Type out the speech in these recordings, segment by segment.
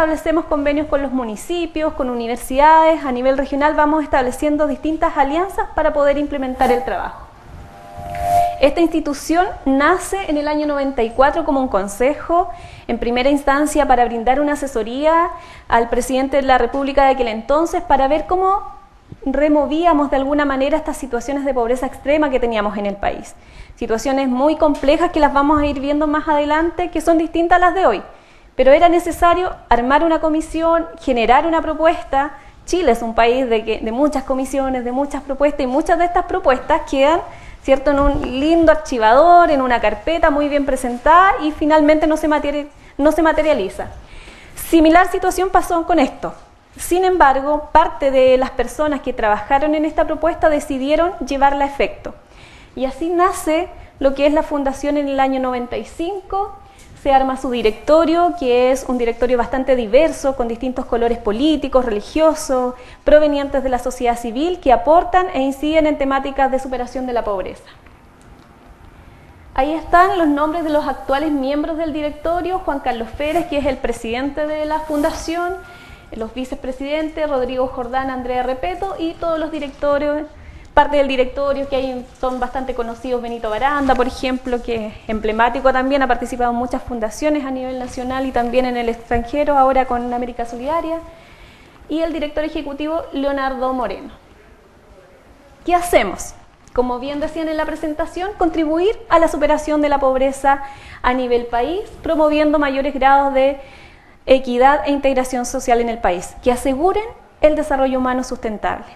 establecemos convenios con los municipios, con universidades, a nivel regional vamos estableciendo distintas alianzas para poder implementar el trabajo. Esta institución nace en el año 94 como un consejo, en primera instancia para brindar una asesoría al presidente de la República de aquel entonces para ver cómo removíamos de alguna manera estas situaciones de pobreza extrema que teníamos en el país. Situaciones muy complejas que las vamos a ir viendo más adelante, que son distintas a las de hoy. Pero era necesario armar una comisión, generar una propuesta. Chile es un país de muchas comisiones, de muchas propuestas, y muchas de estas propuestas quedan, ¿cierto?, en un lindo archivador, en una carpeta muy bien presentada y finalmente no se materializa. Similar situación pasó con esto. Sin embargo, parte de las personas que trabajaron en esta propuesta decidieron llevarla a efecto. Y así nace lo que es la fundación en el año 95. Se arma su directorio, que es un directorio bastante diverso, con distintos colores políticos, religiosos, provenientes de la sociedad civil, que aportan e inciden en temáticas de superación de la pobreza. Ahí están los nombres de los actuales miembros del directorio: Juan Carlos Pérez, que es el presidente de la fundación, los vicepresidentes, Rodrigo Jordán, Andrea Repeto, y todos los directorios. Parte del directorio que hay son bastante conocidos: Benito Baranda, por ejemplo, que es emblemático también, ha participado en muchas fundaciones a nivel nacional y también en el extranjero, ahora con América Solidaria, y el director ejecutivo Leonardo Moreno. ¿Qué hacemos? Como bien decían en la presentación, contribuir a la superación de la pobreza a nivel país, promoviendo mayores grados de equidad e integración social en el país, que aseguren el desarrollo humano sustentable.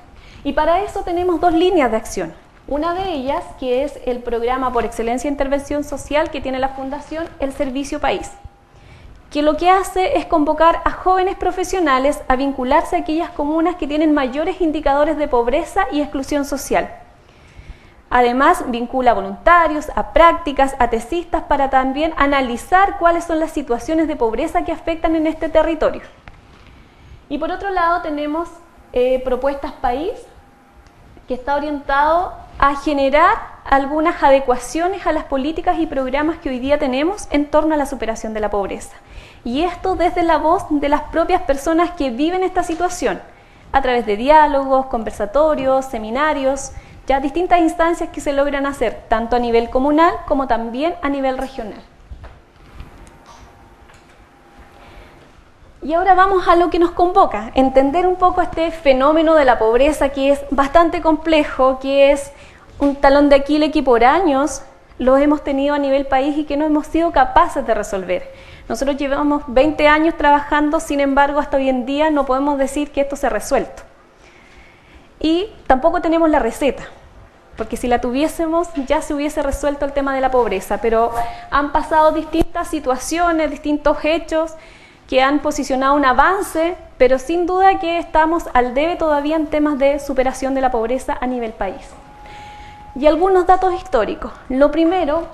Y para eso tenemos dos líneas de acción. Una de ellas, que es el programa por excelencia de intervención social que tiene la Fundación, el Servicio País, que lo que hace es convocar a jóvenes profesionales a vincularse a aquellas comunas que tienen mayores indicadores de pobreza y exclusión social. Además, vincula a voluntarios, a prácticas, a tesistas, para también analizar cuáles son las situaciones de pobreza que afectan en este territorio. Y por otro lado tenemos Propuestas País, que está orientado a generar algunas adecuaciones a las políticas y programas que hoy día tenemos en torno a la superación de la pobreza. Y esto desde la voz de las propias personas que viven esta situación, a través de diálogos, conversatorios, seminarios, ya distintas instancias que se logran hacer, tanto a nivel comunal como también a nivel regional. Y ahora vamos a lo que nos convoca, entender un poco este fenómeno de la pobreza, que es bastante complejo, que es un talón de Aquiles que por años lo hemos tenido a nivel país y que no hemos sido capaces de resolver. Nosotros llevamos 20 años trabajando, sin embargo, hasta hoy en día no podemos decir que esto se ha resuelto. Y tampoco tenemos la receta, porque si la tuviésemos ya se hubiese resuelto el tema de la pobreza, pero han pasado distintas situaciones, distintos hechos que han posicionado un avance, pero sin duda que estamos al debe todavía en temas de superación de la pobreza a nivel país. Y algunos datos históricos. Lo primero,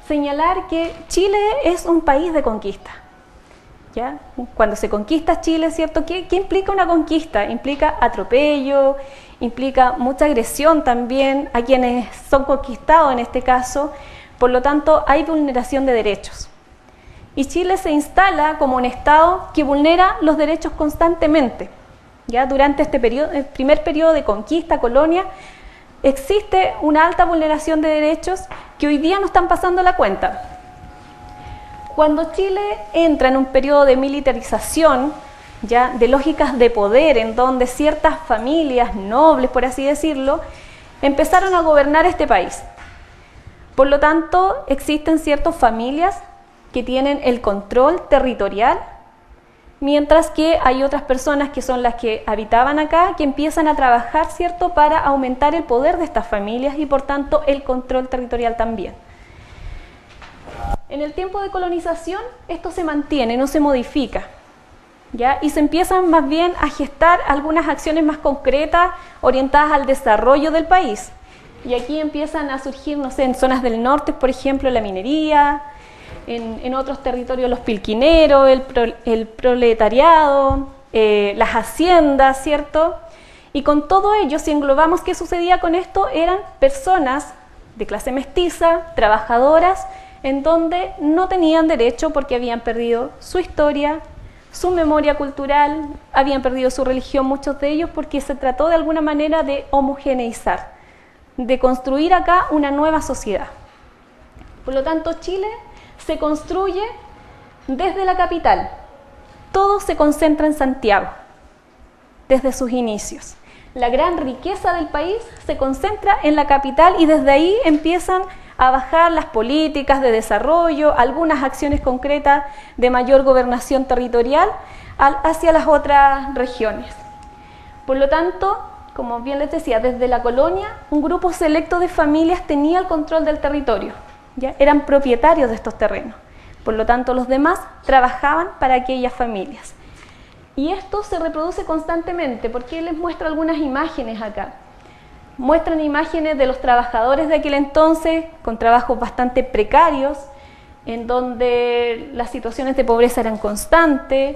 señalar que Chile es un país de conquista. ¿Ya? Cuando se conquista Chile, ¿cierto? ¿Qué implica una conquista? Implica atropello, implica mucha agresión también a quienes son conquistados en este caso, por lo tanto hay vulneración de derechos. Y Chile se instala como un Estado que vulnera los derechos constantemente. ¿Ya? Durante este periodo, el primer periodo de conquista, colonia, existe una alta vulneración de derechos que hoy día no están pasando la cuenta. Cuando Chile entra en un periodo de militarización, ya de lógicas de poder, en donde ciertas familias nobles, por así decirlo, empezaron a gobernar este país. Por lo tanto, existen ciertas familias que tienen el control territorial, mientras que hay otras personas que son las que habitaban acá, que empiezan a trabajar, ¿cierto?, para aumentar el poder de estas familias y por tanto el control territorial también. En el tiempo de colonización esto se mantiene, no se modifica, ¿ya? Y se empiezan más bien a gestar algunas acciones más concretas orientadas al desarrollo del país. Y aquí empiezan a surgir, no sé, en zonas del norte, por ejemplo, la minería, en otros territorios los pilquineros, el proletariado, las haciendas, ¿cierto? Y con todo ello, si englobamos qué sucedía con esto, eran personas de clase mestiza, trabajadoras, en donde no tenían derecho porque habían perdido su historia, su memoria cultural, habían perdido su religión muchos de ellos porque se trató de alguna manera de homogeneizar, de construir acá una nueva sociedad. Por lo tanto, Chile se construye desde la capital. Todo se concentra en Santiago, desde sus inicios. La gran riqueza del país se concentra en la capital y desde ahí empiezan a bajar las políticas de desarrollo, algunas acciones concretas de mayor gobernación territorial hacia las otras regiones. Por lo tanto, como bien les decía, desde la colonia, un grupo selecto de familias tenía el control del territorio, ¿ya? Eran propietarios de estos terrenos. Por lo tanto, los demás trabajaban para aquellas familias. Y esto se reproduce constantemente, porque les muestro algunas imágenes acá. Muestran imágenes de los trabajadores de aquel entonces, con trabajos bastante precarios, en donde las situaciones de pobreza eran constantes.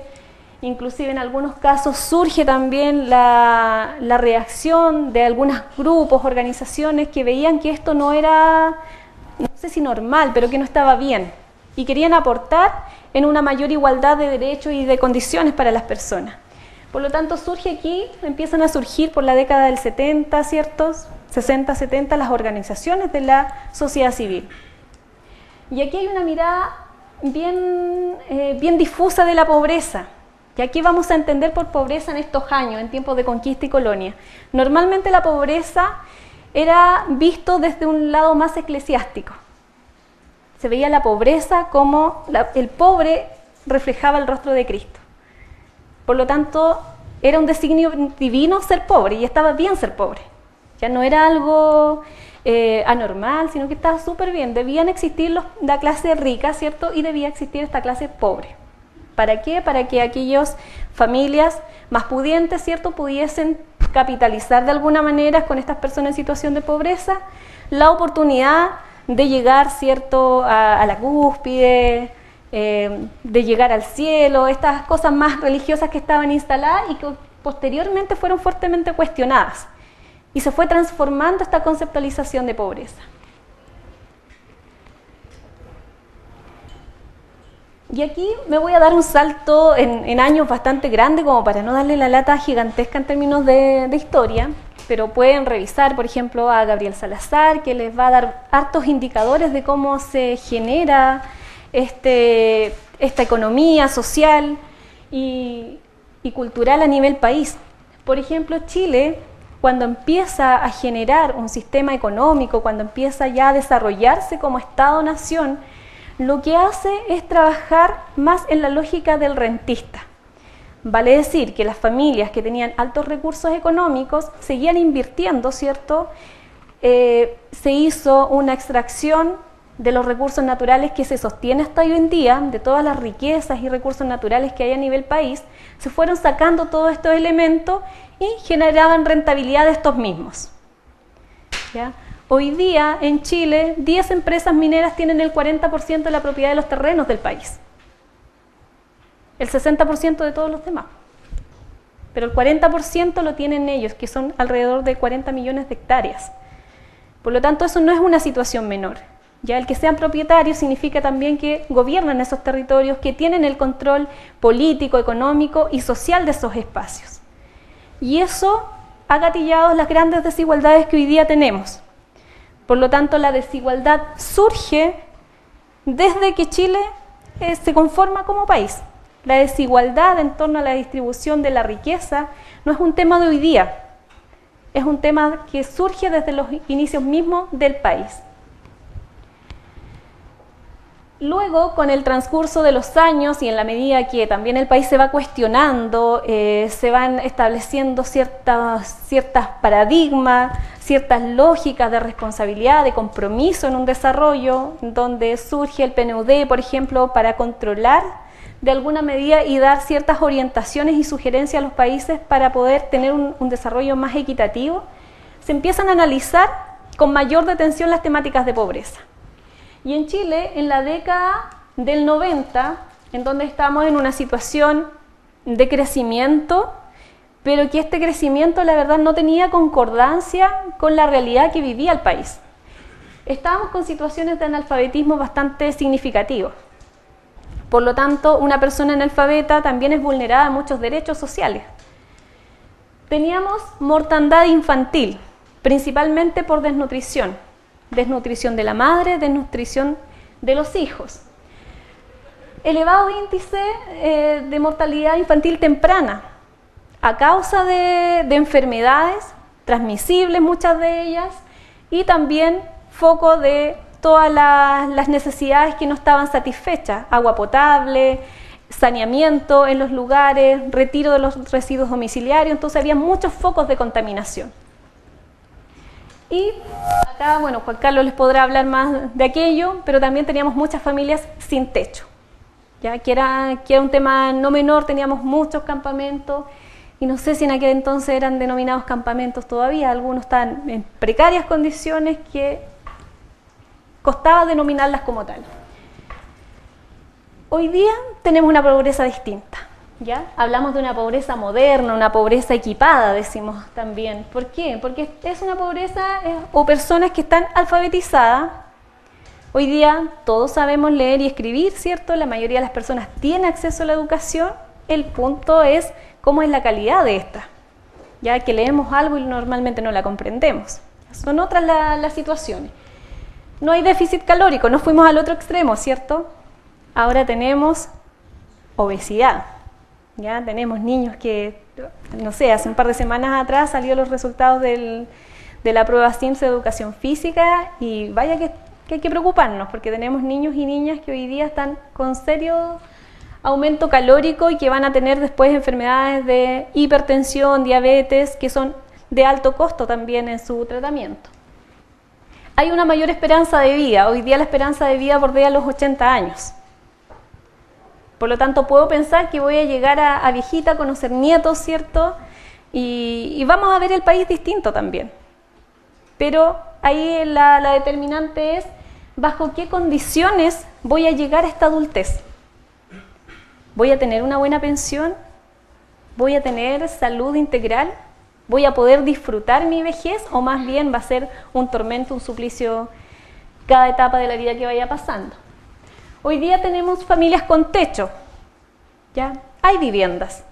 Inclusive en algunos casos surge también la reacción de algunos grupos, organizaciones que veían que esto no era, no sé si normal, pero que no estaba bien. Y querían aportar en una mayor igualdad de derechos y de condiciones para las personas. Por lo tanto, surge aquí, empiezan a surgir por la década del 70, ¿ciertos? 60, 70, las organizaciones de la sociedad civil. Y aquí hay una mirada bien difusa de la pobreza. Y aquí vamos a entender por pobreza en estos años, en tiempos de conquista y colonia. Normalmente la pobreza era visto desde un lado más eclesiástico. Se veía la pobreza como el pobre reflejaba el rostro de Cristo. Por lo tanto, era un designio divino ser pobre y estaba bien ser pobre. Ya no era algo anormal, sino que estaba súper bien. Debían existir la clase rica, ¿cierto? Y debía existir esta clase pobre. ¿Para qué? Para que aquellas familias más pudientes, ¿cierto?, pudiesen capitalizar de alguna manera con estas personas en situación de pobreza la oportunidad de llegar, ¿cierto?, a la cúspide, de llegar al cielo, estas cosas más religiosas que estaban instaladas y que posteriormente fueron fuertemente cuestionadas. Y se fue transformando esta conceptualización de pobreza. Y aquí me voy a dar un salto en años bastante grande, como para no darle la lata gigantesca en términos de historia, pero pueden revisar, por ejemplo, a Gabriel Salazar, que les va a dar hartos indicadores de cómo se genera esta economía social y cultural a nivel país. Por ejemplo, Chile, cuando empieza a generar un sistema económico, cuando empieza ya a desarrollarse como Estado-nación, lo que hace es trabajar más en la lógica del rentista. Vale decir que las familias que tenían altos recursos económicos seguían invirtiendo, ¿cierto? Se hizo una extracción de los recursos naturales que se sostiene hasta hoy en día, de todas las riquezas y recursos naturales que hay a nivel país, se fueron sacando todos estos elementos y generaban rentabilidad de estos mismos. ¿Ya? Hoy día en Chile 10 empresas mineras tienen el 40% de la propiedad de los terrenos del país. El 60% de todos los demás. Pero el 40% lo tienen ellos, que son alrededor de 40 millones de hectáreas. Por lo tanto, eso no es una situación menor. Ya el que sean propietarios significa también que gobiernan esos territorios, que tienen el control político, económico y social de esos espacios. Y eso ha gatillado las grandes desigualdades que hoy día tenemos. Por lo tanto, la desigualdad surge desde que Chile se conforma como país. La desigualdad en torno a la distribución de la riqueza no es un tema de hoy día, es un tema que surge desde los inicios mismos del país. Luego, con el transcurso de los años y en la medida que también el país se va cuestionando, se van estableciendo ciertas paradigmas, ciertas lógicas de responsabilidad, de compromiso en un desarrollo, donde surge el PNUD, por ejemplo, para controlar de alguna medida y dar ciertas orientaciones y sugerencias a los países para poder tener un desarrollo más equitativo, se empiezan a analizar con mayor detención las temáticas de pobreza. Y en Chile, en la década del 90, en donde estamos en una situación de crecimiento, pero que este crecimiento, la verdad, no tenía concordancia con la realidad que vivía el país. Estábamos con situaciones de analfabetismo bastante significativos. Por lo tanto, una persona analfabeta también es vulnerada a muchos derechos sociales. Teníamos mortandad infantil, principalmente por desnutrición. Desnutrición de la madre, desnutrición de los hijos. Elevado índice de mortalidad infantil temprana, a causa de enfermedades transmisibles, muchas de ellas, y también foco de todas las necesidades que no estaban satisfechas, agua potable, saneamiento en los lugares, retiro de los residuos domiciliarios, entonces había muchos focos de contaminación. Y acá, bueno, Juan Carlos les podrá hablar más de aquello, pero también teníamos muchas familias sin techo, ya que era un tema no menor, teníamos muchos campamentos, y no sé si en aquel entonces eran denominados campamentos todavía, algunos estaban en precarias condiciones que costaba denominarlas como tal. Hoy día tenemos una pobreza distinta, ¿ya? Hablamos de una pobreza moderna, una pobreza equipada, decimos también. ¿Por qué? Porque es una pobreza o personas que están alfabetizadas. Hoy día todos sabemos leer y escribir, ¿cierto? La mayoría de las personas tienen acceso a la educación. El punto es cómo es la calidad de esta, ya que leemos algo y normalmente no la comprendemos. Son otras las situaciones. No hay déficit calórico, no fuimos al otro extremo, ¿cierto? Ahora tenemos obesidad, ya tenemos niños que, no sé, hace un par de semanas atrás salieron los resultados de la prueba SIMS de educación física y vaya que hay que preocuparnos porque tenemos niños y niñas que hoy día están con serio aumento calórico y que van a tener después enfermedades de hipertensión, diabetes, que son de alto costo también en su tratamiento. Hay una mayor esperanza de vida, hoy día la esperanza de vida bordea los 80 años. Por lo tanto, puedo pensar que voy a llegar a viejita, a conocer nietos, ¿cierto? Y vamos a ver el país distinto también. Pero ahí la determinante es bajo qué condiciones voy a llegar a esta adultez. ¿Voy a tener una buena pensión? ¿Voy a tener salud integral? ¿Voy a poder disfrutar mi vejez? ¿O más bien va a ser un tormento, un suplicio cada etapa de la vida que vaya pasando? Hoy día tenemos familias con techo, ¿ya? Hay viviendas,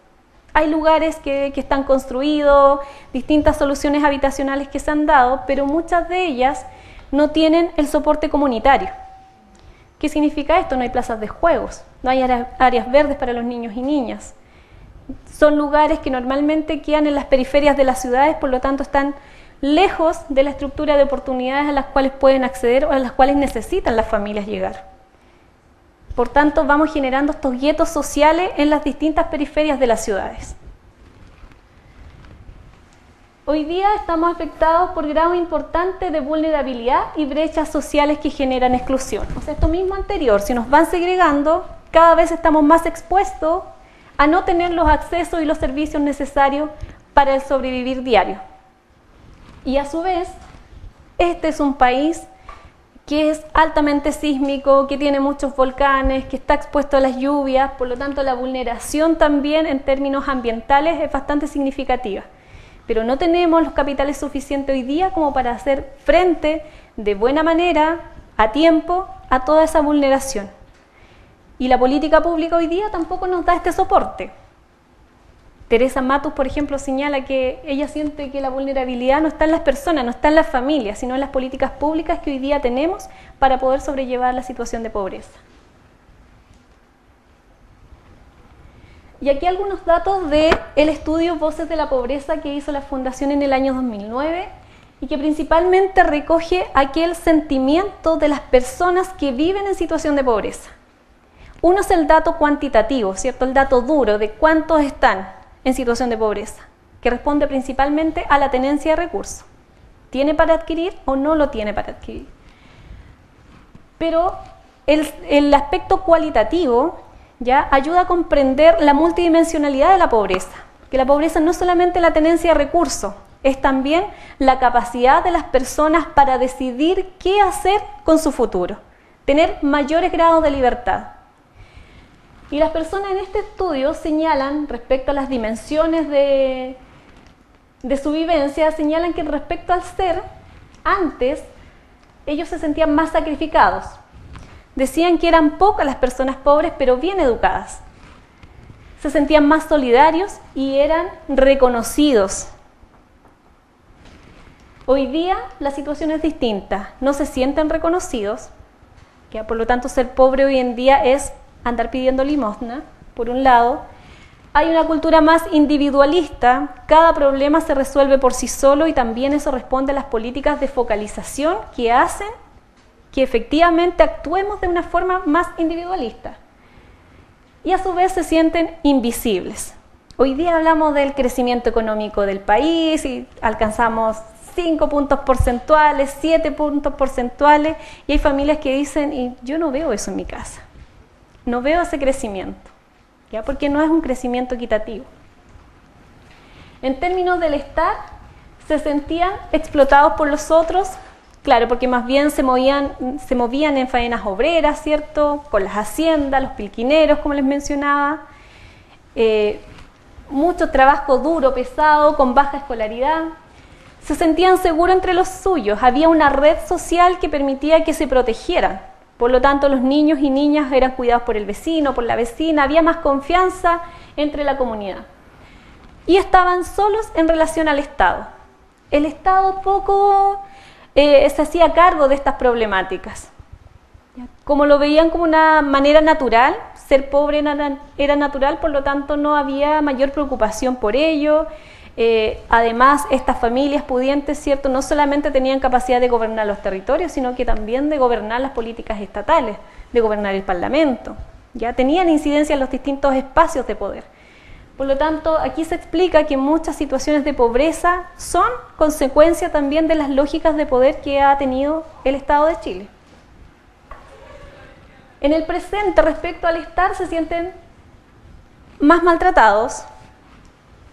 hay lugares que están construidos, distintas soluciones habitacionales que se han dado, pero muchas de ellas no tienen el soporte comunitario. ¿Qué significa esto? No hay plazas de juegos, no hay áreas verdes para los niños y niñas. Son lugares que normalmente quedan en las periferias de las ciudades, por lo tanto están lejos de la estructura de oportunidades a las cuales pueden acceder o a las cuales necesitan las familias llegar. Por tanto, vamos generando estos guetos sociales en las distintas periferias de las ciudades. Hoy día estamos afectados por grado importante de vulnerabilidad y brechas sociales que generan exclusión. O sea, esto mismo anterior, si nos van segregando, cada vez estamos más expuestos a no tener los accesos y los servicios necesarios para el sobrevivir diario. Y a su vez, este es un país que es altamente sísmico, que tiene muchos volcanes, que está expuesto a las lluvias, por lo tanto la vulneración también en términos ambientales es bastante significativa. Pero no tenemos los capitales suficientes hoy día como para hacer frente de buena manera, a tiempo, a toda esa vulneración. Y la política pública hoy día tampoco nos da este soporte. Teresa Matus, por ejemplo, señala que ella siente que la vulnerabilidad no está en las personas, no está en las familias, sino en las políticas públicas que hoy día tenemos para poder sobrellevar la situación de pobreza. Y aquí algunos datos del estudio Voces de la Pobreza que hizo la Fundación en el año 2009 y que principalmente recoge aquel sentimiento de las personas que viven en situación de pobreza. Uno es el dato cuantitativo, ¿cierto? El dato duro de cuántos están en situación de pobreza, que responde principalmente a la tenencia de recursos. ¿Tiene para adquirir o no lo tiene para adquirir? Pero el aspecto cualitativo ya ayuda a comprender la multidimensionalidad de la pobreza, que la pobreza no es solamente la tenencia de recursos, es también la capacidad de las personas para decidir qué hacer con su futuro, tener mayores grados de libertad. Y las personas en este estudio señalan, respecto a las dimensiones de su vivencia, señalan que respecto al ser, antes ellos se sentían más sacrificados. Decían que eran pocas las personas pobres, pero bien educadas. Se sentían más solidarios y eran reconocidos. Hoy día la situación es distinta, no se sienten reconocidos, ¿ya? Por lo tanto ser pobre hoy en día es andar pidiendo limosna, por un lado. Hay una cultura más individualista, cada problema se resuelve por sí solo y también eso responde a las políticas de focalización que hacen que efectivamente actuemos de una forma más individualista. Y a su vez se sienten invisibles. Hoy día hablamos del crecimiento económico del país y alcanzamos 5 puntos porcentuales, 7 puntos porcentuales, y hay familias que dicen, y yo no veo eso en mi casa, no veo ese crecimiento, ¿ya? Porque no es un crecimiento equitativo. En términos del estar, se sentían explotados por los otros, claro, porque más bien se movían en faenas obreras, ¿cierto? Por las haciendas, los pilquineros, como les mencionaba, mucho trabajo duro, pesado, con baja escolaridad. Se sentían seguros entre los suyos, había una red social que permitía que se protegieran. Por lo tanto, los niños y niñas eran cuidados por el vecino, por la vecina, había más confianza entre la comunidad. Y estaban solos en relación al Estado. El Estado poco se hacía cargo de estas problemáticas. Como lo veían como una manera natural, ser pobre era natural, por lo tanto no había mayor preocupación por ello. Además, estas familias pudientes, ¿cierto?, no solamente tenían capacidad de gobernar los territorios, sino que también de gobernar las políticas estatales, de gobernar el Parlamento. Ya tenían incidencia en los distintos espacios de poder. Por lo tanto, aquí se explica que muchas situaciones de pobreza son consecuencia también de las lógicas de poder que ha tenido el Estado de Chile. En el presente, respecto al estar, se sienten más maltratados,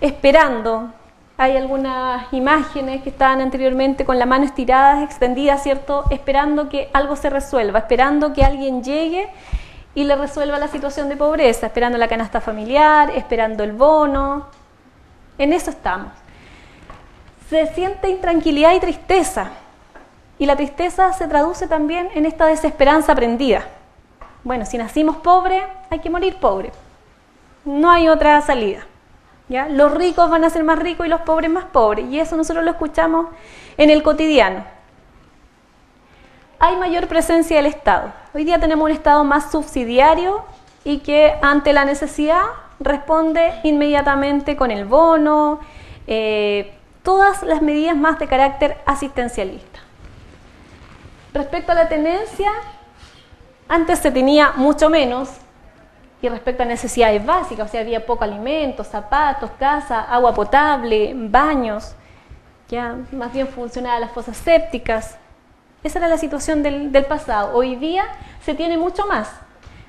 esperando. Hay algunas imágenes que estaban anteriormente con la mano estirada, extendida, ¿cierto? Esperando que algo se resuelva, esperando que alguien llegue y le resuelva la situación de pobreza, esperando la canasta familiar, esperando el bono. En eso estamos. Se siente intranquilidad y tristeza. Y la tristeza se traduce también en esta desesperanza aprendida. Bueno, si nacimos pobres, hay que morir pobres. No hay otra salida. ¿Ya? Los ricos van a ser más ricos y los pobres más pobres, y eso nosotros lo escuchamos en el cotidiano. Hay mayor presencia del Estado. Hoy día tenemos un Estado más subsidiario y que ante la necesidad responde inmediatamente con el bono, todas las medidas más de carácter asistencialista. Respecto a la tenencia, antes se tenía mucho menos. Y respecto a necesidades básicas, o sea, había poco alimento, zapatos, casa, agua potable, baños, ya más bien funcionaban las fosas sépticas. Esa era la situación del pasado. Hoy día se tiene mucho más.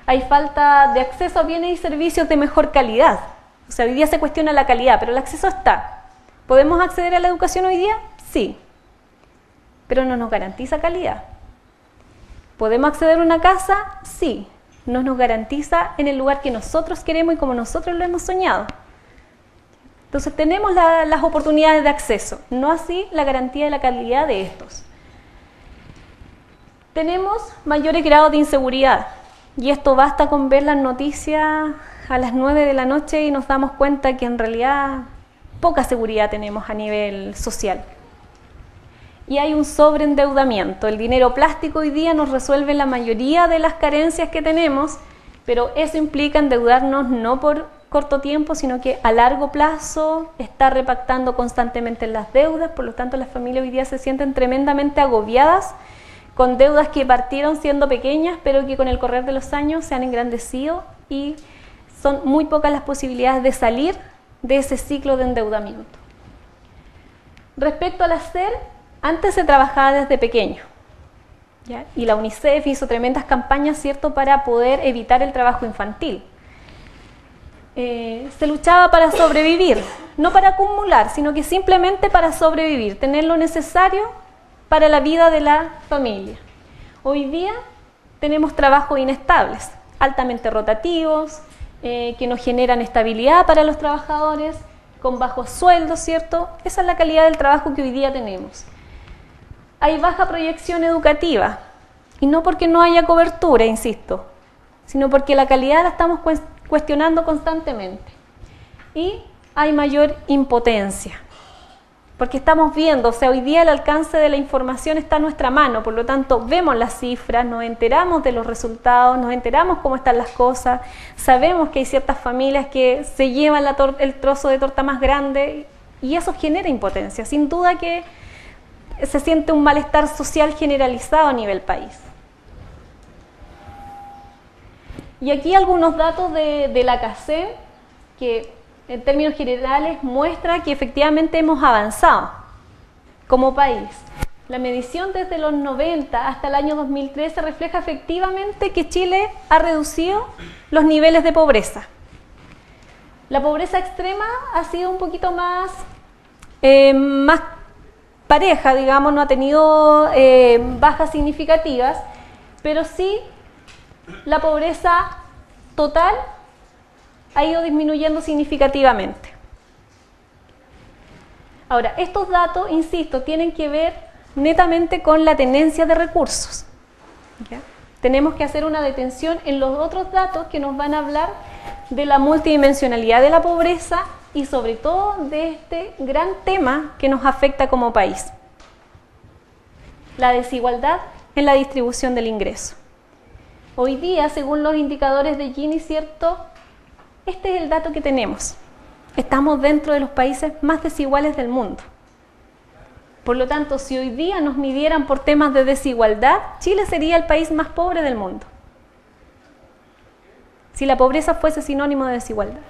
Hay falta de acceso a bienes y servicios de mejor calidad. O sea, hoy día se cuestiona la calidad, pero el acceso está. ¿Podemos acceder a la educación hoy día? Sí, pero no nos garantiza calidad. ¿Podemos acceder a una casa? Sí. No nos garantiza en el lugar que nosotros queremos y como nosotros lo hemos soñado. Entonces tenemos las oportunidades de acceso, no así la garantía de la calidad de estos. Tenemos mayores grados de inseguridad y esto basta con ver las noticias a las 9 de la noche y nos damos cuenta que en realidad poca seguridad tenemos a nivel social. Y hay un sobreendeudamiento. El dinero plástico hoy día nos resuelve la mayoría de las carencias que tenemos, pero eso implica endeudarnos no por corto tiempo, sino que a largo plazo, estar repactando constantemente las deudas. Por lo tanto, las familias hoy día se sienten tremendamente agobiadas con deudas que partieron siendo pequeñas, pero que con el correr de los años se han engrandecido y son muy pocas las posibilidades de salir de ese ciclo de endeudamiento. Respecto al hacer, antes se trabajaba desde pequeño, ¿ya? Y la UNICEF hizo tremendas campañas, ¿cierto?, para poder evitar el trabajo infantil. Se luchaba para sobrevivir, no para acumular, sino que simplemente para sobrevivir, tener lo necesario para la vida de la familia. Hoy día tenemos trabajos inestables, altamente rotativos, que no generan estabilidad para los trabajadores, con bajos sueldos, ¿cierto? Esa es la calidad del trabajo que hoy día tenemos. Hay baja proyección educativa. Y no porque no haya cobertura, insisto, sino porque la calidad la estamos cuestionando constantemente. Y hay mayor impotencia, porque estamos viendo, o sea, hoy día el alcance de la información está a nuestra mano, por lo tanto vemos las cifras, nos enteramos de los resultados, nos enteramos cómo están las cosas, sabemos que hay ciertas familias que se llevan el trozo de torta más grande y eso genera impotencia. Sin duda que se siente un malestar social generalizado a nivel país. Y aquí algunos datos de la CACEM que en términos generales muestra que efectivamente hemos avanzado como país. La medición desde los 90 hasta el año 2013 refleja efectivamente que Chile ha reducido los niveles de pobreza. La pobreza extrema ha sido un poquito más pareja, digamos, no ha tenido bajas significativas, pero sí la pobreza total ha ido disminuyendo significativamente. Ahora, estos datos, insisto, tienen que ver netamente con la tenencia de recursos. ¿Ya? Tenemos que hacer una detención en los otros datos que nos van a hablar de la multidimensionalidad de la pobreza y sobre todo de este gran tema que nos afecta como país: la desigualdad en la distribución del ingreso. Hoy día, según los indicadores de Gini, ¿cierto?, este es el dato que tenemos. Estamos dentro de los países más desiguales del mundo. Por lo tanto, si hoy día nos midieran por temas de desigualdad, Chile sería el país más pobre del mundo. Si la pobreza fuese sinónimo de desigualdad.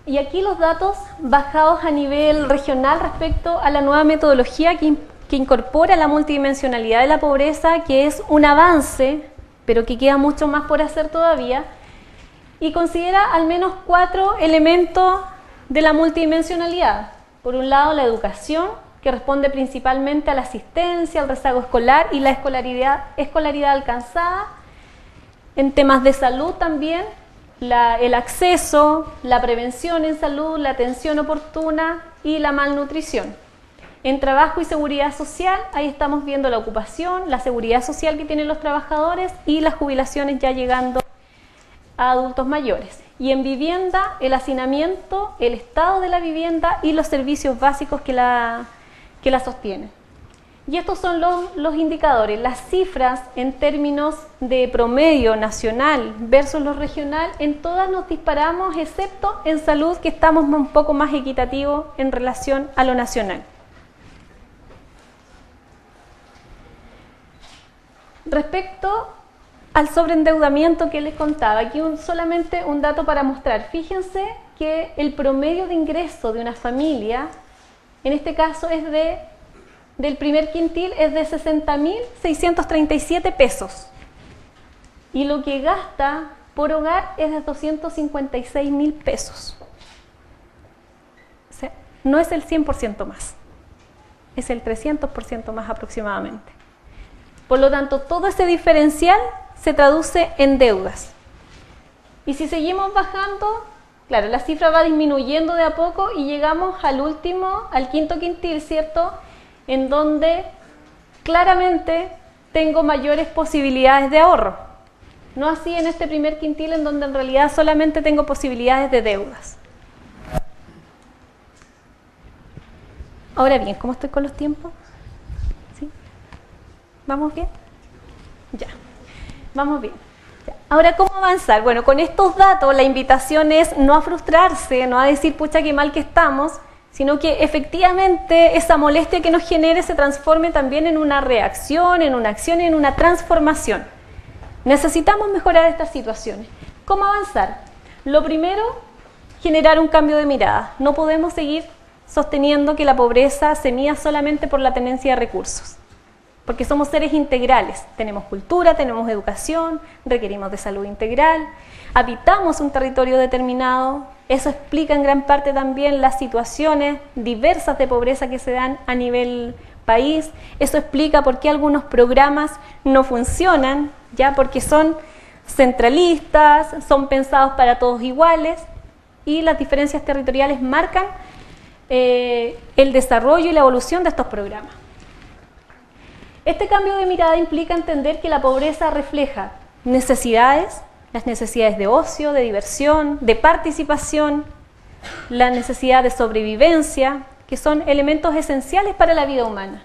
Y aquí los datos bajados a nivel regional respecto a la nueva metodología que incorpora la multidimensionalidad de la pobreza, que es un avance, pero que queda mucho más por hacer todavía, y considera al menos 4 elementos de la multidimensionalidad. Por un lado, la educación, que responde principalmente a la asistencia, al rezago escolar y la escolaridad alcanzada. En temas de salud también, el acceso, la prevención en salud, la atención oportuna y la malnutrición. En trabajo y seguridad social, ahí estamos viendo la ocupación, la seguridad social que tienen los trabajadores y las jubilaciones ya llegando a adultos mayores. Y en vivienda, el hacinamiento, el estado de la vivienda y los servicios básicos que la sostienen. Y estos son los indicadores, las cifras en términos de promedio nacional versus lo regional. En todas nos disparamos, excepto en salud, que estamos un poco más equitativos en relación a lo nacional. Respecto al sobreendeudamiento que les contaba, aquí solamente un dato para mostrar. Fíjense que el promedio de ingreso de una familia, en este caso es del primer quintil, es de 60.637 pesos. Y lo que gasta por hogar es de 256.000 pesos. O sea, no es el 100% más, es el 300% más aproximadamente. Por lo tanto, todo ese diferencial se traduce en deudas. Y si seguimos bajando, claro, la cifra va disminuyendo de a poco y llegamos al quinto quintil, ¿cierto?, en donde claramente tengo mayores posibilidades de ahorro. No así en este primer quintil, en donde en realidad solamente tengo posibilidades de deudas. Ahora bien, ¿cómo estoy con los tiempos? ¿Sí? ¿Vamos bien? Ya, vamos bien. Ya. Ahora, ¿cómo avanzar? Bueno, con estos datos la invitación es no a frustrarse, no a decir, pucha, qué mal que estamos, sino que efectivamente esa molestia que nos genere se transforme también en una reacción, en una acción y en una transformación. Necesitamos mejorar estas situaciones. ¿Cómo avanzar? Lo primero, generar un cambio de mirada. No podemos seguir sosteniendo que la pobreza se mida solamente por la tenencia de recursos, porque somos seres integrales. Tenemos cultura, tenemos educación, requerimos de salud integral, habitamos un territorio determinado. Eso explica en gran parte también las situaciones diversas de pobreza que se dan a nivel país. Eso explica por qué algunos programas no funcionan, ya porque son centralistas, son pensados para todos iguales, y las diferencias territoriales marcan el desarrollo y la evolución de estos programas. Este cambio de mirada implica entender que la pobreza refleja necesidades, las necesidades de ocio, de diversión, de participación, la necesidad de sobrevivencia, que son elementos esenciales para la vida humana.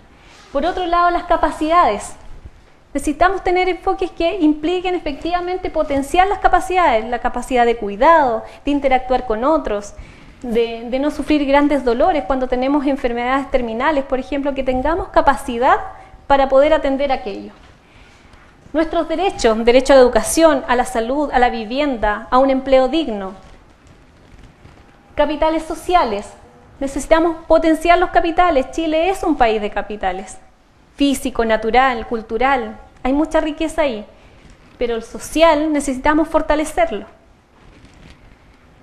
Por otro lado, las capacidades. Necesitamos tener enfoques que impliquen efectivamente potenciar las capacidades, la capacidad de cuidado, de interactuar con otros, de no sufrir grandes dolores cuando tenemos enfermedades terminales, por ejemplo, que tengamos capacidad para poder atender aquello. Nuestros derechos, derecho a la educación, a la salud, a la vivienda, a un empleo digno. Capitales sociales. Necesitamos potenciar los capitales. Chile es un país de capitales. Físico, natural, cultural. Hay mucha riqueza ahí. Pero el social necesitamos fortalecerlo.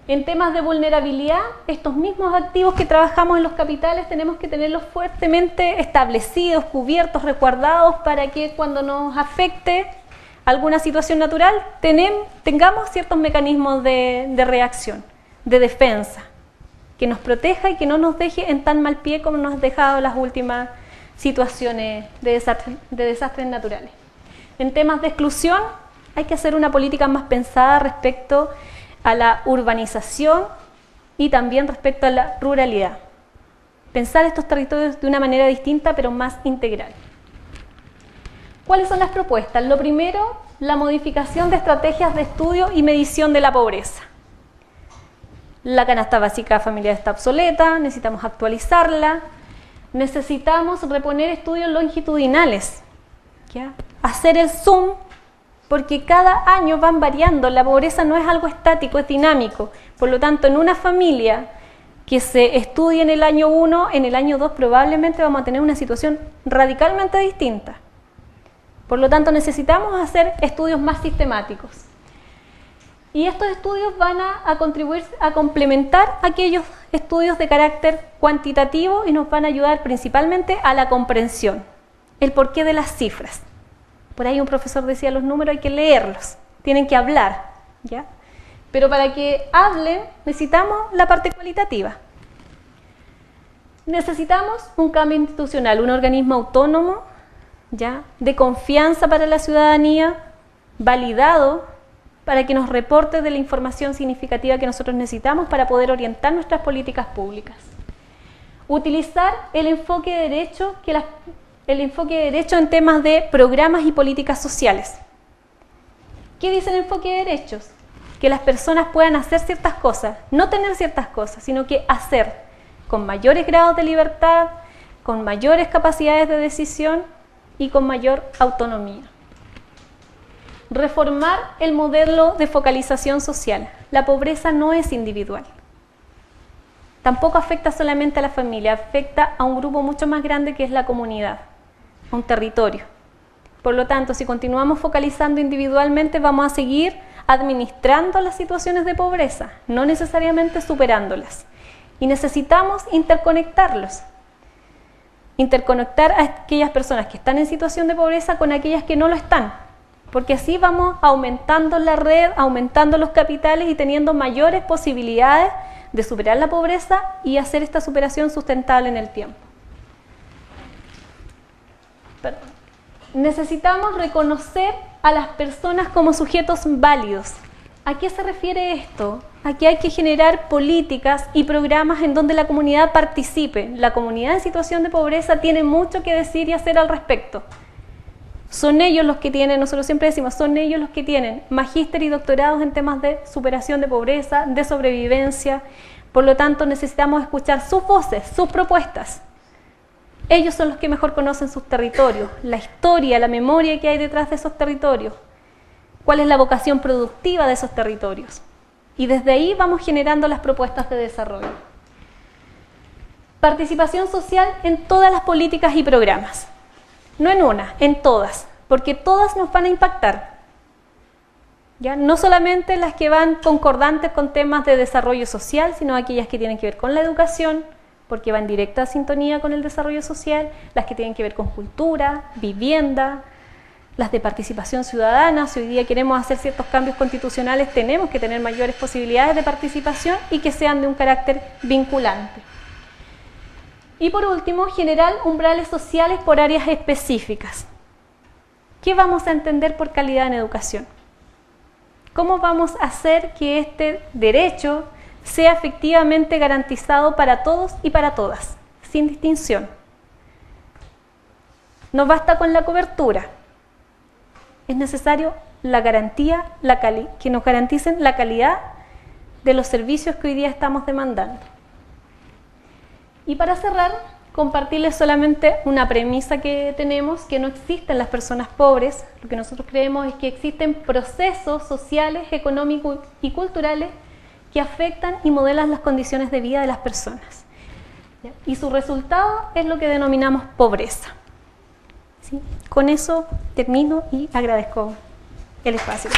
En temas de vulnerabilidad, estos mismos activos que trabajamos en los capitales tenemos que tenerlos fuertemente establecidos, cubiertos, resguardados, para que cuando nos afecte alguna situación natural tengamos ciertos mecanismos de reacción, de defensa, que nos proteja y que no nos deje en tan mal pie como nos han dejado las últimas situaciones de desastres naturales. En temas de exclusión, hay que hacer una política más pensada respecto a la urbanización y también respecto a la ruralidad. Pensar estos territorios de una manera distinta, pero más integral. ¿Cuáles son las propuestas? Lo primero, la modificación de estrategias de estudio y medición de la pobreza. La canasta básica familiar está obsoleta, necesitamos actualizarla, necesitamos reponer estudios longitudinales, ¿ya? Hacer el zoom, porque cada año van variando, la pobreza no es algo estático, es dinámico. Por lo tanto, en una familia que se estudie en el año 1, en el año 2 probablemente vamos a tener una situación radicalmente distinta. Por lo tanto, necesitamos hacer estudios más sistemáticos. Y estos estudios van a contribuir a complementar aquellos estudios de carácter cuantitativo y nos van a ayudar principalmente a la comprensión, el porqué de las cifras. Por ahí un profesor decía, los números hay que leerlos, tienen que hablar, ¿ya? Pero para que hablen necesitamos la parte cualitativa. Necesitamos un cambio institucional, un organismo autónomo, ¿ya? De confianza para la ciudadanía, validado, para que nos reporte de la información significativa que nosotros necesitamos para poder orientar nuestras políticas públicas. Utilizar el enfoque de derecho en temas de programas y políticas sociales. ¿Qué dice el enfoque de derechos? Que las personas puedan hacer ciertas cosas, no tener ciertas cosas, sino que hacer con mayores grados de libertad, con mayores capacidades de decisión y con mayor autonomía. Reformar el modelo de focalización social. La pobreza no es individual. Tampoco afecta solamente a la familia, afecta a un grupo mucho más grande que es la comunidad, a un territorio. Por lo tanto, si continuamos focalizando individualmente, vamos a seguir administrando las situaciones de pobreza, no necesariamente superándolas. Y necesitamos interconectarlos. Interconectar a aquellas personas que están en situación de pobreza con aquellas que no lo están. Porque así vamos aumentando la red, aumentando los capitales y teniendo mayores posibilidades de superar la pobreza y hacer esta superación sustentable en el tiempo. Necesitamos reconocer a las personas como sujetos válidos. ¿A qué se refiere esto? A que hay que generar políticas y programas en donde la comunidad participe. La comunidad en situación de pobreza tiene mucho que decir y hacer al respecto. Son ellos los que tienen, nosotros siempre decimos, son ellos los que tienen magíster y doctorados en temas de superación de pobreza, de sobrevivencia. Por lo tanto, necesitamos escuchar sus voces, sus propuestas. Ellos son los que mejor conocen sus territorios, la historia, la memoria que hay detrás de esos territorios, cuál es la vocación productiva de esos territorios. Y desde ahí vamos generando las propuestas de desarrollo. Participación social en todas las políticas y programas. No en una, en todas, porque todas nos van a impactar. ¿Ya? No solamente las que van concordantes con temas de desarrollo social, sino aquellas que tienen que ver con la educación, porque van en directa sintonía con el desarrollo social, las que tienen que ver con cultura, vivienda, las de participación ciudadana. Si hoy día queremos hacer ciertos cambios constitucionales, tenemos que tener mayores posibilidades de participación y que sean de un carácter vinculante. Y por último, generar umbrales sociales por áreas específicas. ¿Qué vamos a entender por calidad en educación? ¿Cómo vamos a hacer que este derecho sea efectivamente garantizado para todos y para todas, sin distinción? No basta con la cobertura, es necesario la garantía, que nos garanticen la calidad de los servicios que hoy día estamos demandando. Y para cerrar, compartirles solamente una premisa que tenemos, que no existen las personas pobres. Lo que nosotros creemos es que existen procesos sociales, económicos y culturales que afectan y modelan las condiciones de vida de las personas. Y su resultado es lo que denominamos pobreza. ¿Sí? Con eso termino y agradezco el espacio.